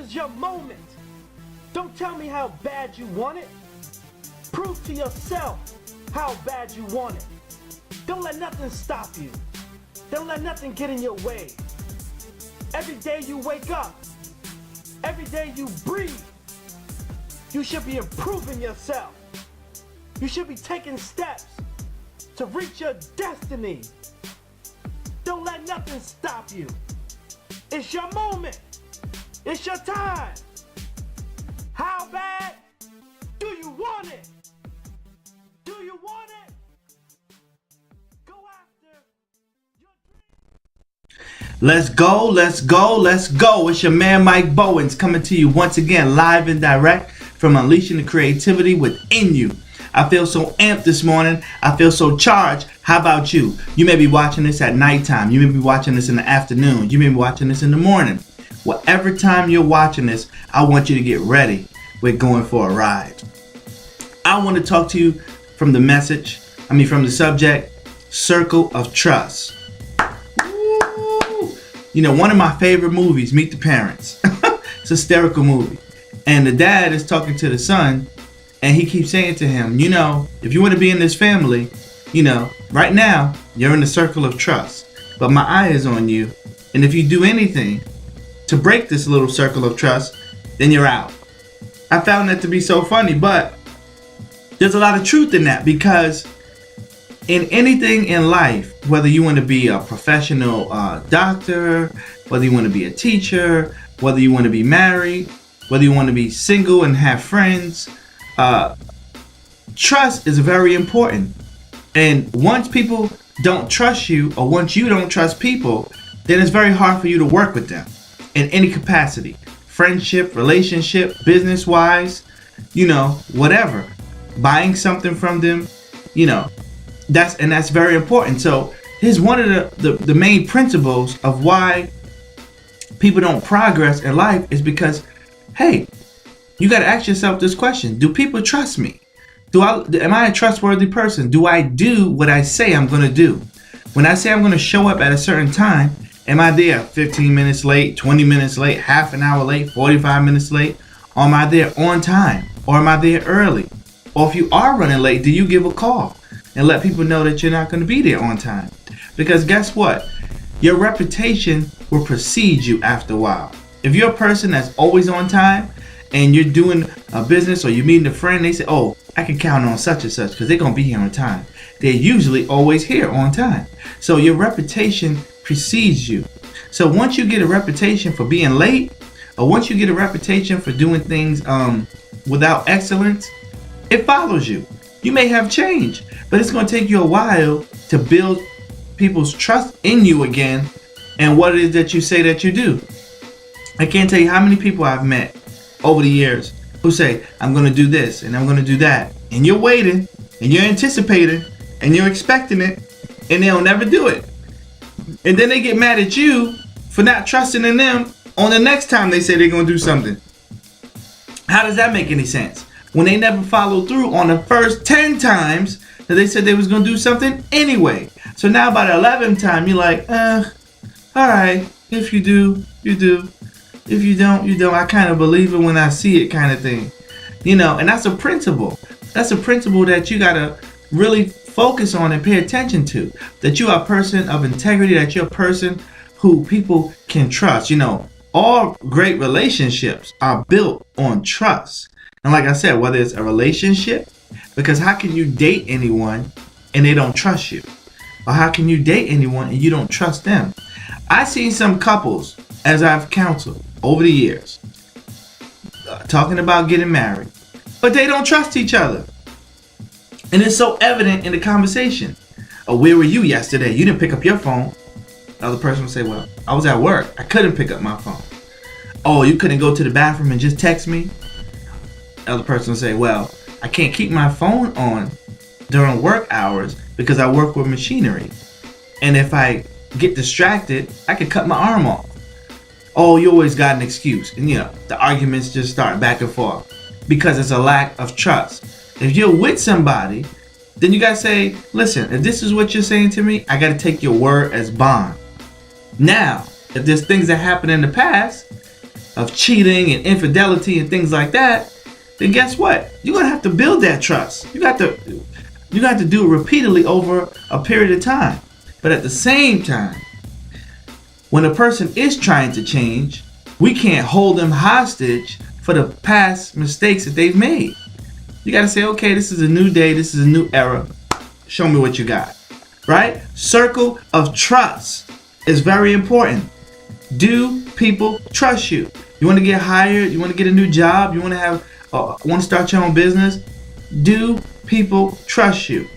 is your moment. Don't tell me how bad you want it. Prove to yourself how bad you want it. Don't let nothing stop you. Don't let nothing get in your way. Every day you wake up, every day you breathe, you should be improving yourself. You should be taking steps to reach your destiny. Don't let nothing stop you. It's your moment. It's your time. How bad do you want it? Do you want it? Go after your dream. Let's go, let's go, let's go. It's your man Mike Bowens coming to you once again live and direct from Unleashing the Creativity Within You. I feel so amped this morning. I feel so charged. How about you? You may be watching this at nighttime. You may be watching this in the afternoon. You may be watching this in the morning. Whatever time you're watching this, I want you to get ready. We're going for a ride. I want to talk to you from the subject, Circle of Trust. Woo! You know, one of my favorite movies, Meet the Parents. It's a hysterical movie. And the dad is talking to the son, and he keeps saying to him, you know, if you want to be in this family, you know, right now, you're in the circle of trust. But my eye is on you. And if you do anything to break this little circle of trust, then you're out. I found that to be so funny, but there's a lot of truth in that, because in anything in life, whether you want to be a professional doctor, whether you want to be a teacher, whether you want to be married, whether you want to be single and have friends, trust is very important. And once people don't trust you, or once you don't trust people, then it's very hard for you to work with them in any capacity. Friendship, relationship, business-wise, you know, whatever. Buying something from them, you know, that's very important. So here's one of the main principles of why people don't progress in life, is because, hey, you got to ask yourself this question. Do people trust me? Am I a trustworthy person? Do I do what I say I'm going to do? When I say I'm going to show up at a certain time, am I there 15 minutes late, 20 minutes late, half an hour late, 45 minutes late? Or am I there on time? Or am I there early? Or if you are running late, do you give a call and let people know that you're not going to be there on time? Because guess what? Your reputation will precede you after a while. If you're a person that's always on time, and you're doing a business or you're meeting a friend, they say, oh, I can count on such and such because they're going to be here on time. They're usually always here on time. So your reputation precedes you. So once you get a reputation for being late, or once you get a reputation for doing things without excellence, it follows you. You may have changed, but it's going to take you a while to build people's trust in you again and what it is that you say that you do. I can't tell you how many people I've met over the years who say, I'm going to do this and I'm going to do that. And you're waiting and you're anticipating and you're expecting it, and they'll never do it. And then they get mad at you for not trusting in them on the next time they say they're going to do something. How does that make any sense? When they never followed through on the first 10 times that they said they was going to do something anyway. So now by the 11th time, you're like, all right, if you do, you do. If you don't, you don't. I kind of believe it when I see it, kind of thing. You know, and that's a principle. That's a principle that you got to really focus on and pay attention to. That you are a person of integrity, that you're a person who people can trust. You know, all great relationships are built on trust. And like I said, whether it's a relationship, because how can you date anyone and they don't trust you? Or how can you date anyone and you don't trust them? I've seen some couples, as I've counseled over the years, talking about getting married, but they don't trust each other. And it's so evident in the conversation. Oh, where were you yesterday? You didn't pick up your phone. The other person would say, well, I was at work. I couldn't pick up my phone. Oh, you couldn't go to the bathroom and just text me? The other person would say, well, I can't keep my phone on during work hours because I work with machinery. And if I get distracted, I could cut my arm off. Oh, you always got an excuse. And you know, the arguments just start back and forth because it's a lack of trust. If you're with somebody, then you got to say, listen, if this is what you're saying to me, I got to take your word as bond. Now, if there's things that happened in the past, of cheating and infidelity and things like that, then guess what? You're gonna have to build that trust. You got to do it repeatedly over a period of time. But at the same time, when a person is trying to change, we can't hold them hostage for the past mistakes that they've made. You got to say, okay, this is a new day, this is a new era. Show me what you got, right? Circle of trust is very important. Do people trust you? You want to get hired? You want to get a new job? You want to start your own business? Do people trust you?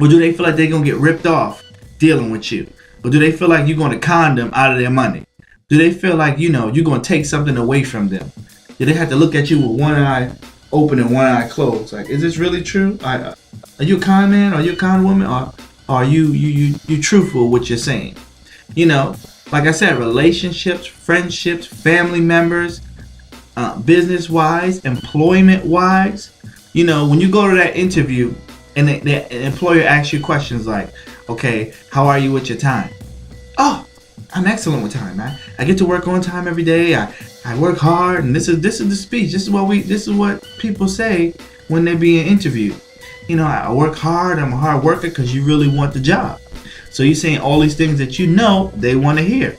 Or do they feel like they're going to get ripped off dealing with you? Or do they feel like you're going to con them out of their money? Do they feel like, you're going to take something away from them? Do they have to look at you with one eye open and one eye closed? Like, is this really true? Are you a con man? Are you a con woman? Or are you truthful with what you're saying? Like I said, relationships, friendships, family members, business-wise, employment-wise. When you go to that interview and the employer asks you questions like, okay, how are you with your time? Oh, I'm excellent with time, man. I get to work on time every day. I work hard, and this is the speech. This is what people say when they're being interviewed. I work hard. I'm a hard worker because you really want the job. So you're saying all these things that they want to hear.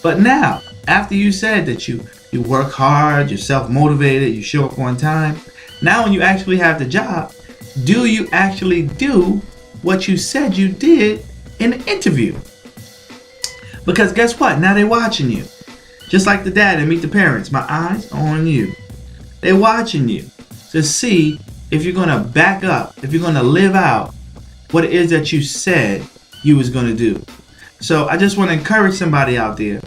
But now, after you said that you work hard, you're self-motivated, you show up on time, now when you actually have the job, do you actually do what you said you did in the interview? Because guess what? Now they're watching you. Just like the dad and Meet the Parents. My eyes are on you. They're watching you to see if you're going to back up, if you're going to live out what it is that you said you was going to do. So I just want to encourage somebody out there.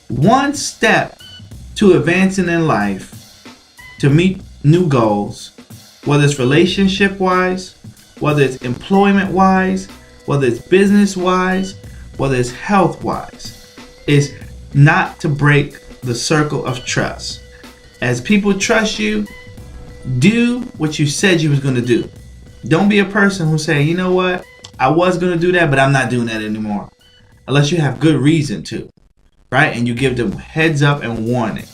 One step to advancing in life, to meet new goals, whether it's relationship-wise, whether it's employment-wise, whether it's business-wise, whether it's health-wise, is not to break the circle of trust. As people trust you, do what you said you was going to do. Don't be a person who say, you know what, I was going to do that, but I'm not doing that anymore. Unless you have good reason to, right? And you give them heads up and warning.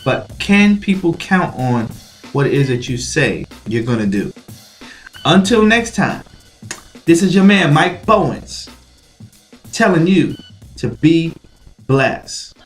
But can people count on what it is that you say you're going to do? Until next time, this is your man, Mike Bowens, telling you to be blessed.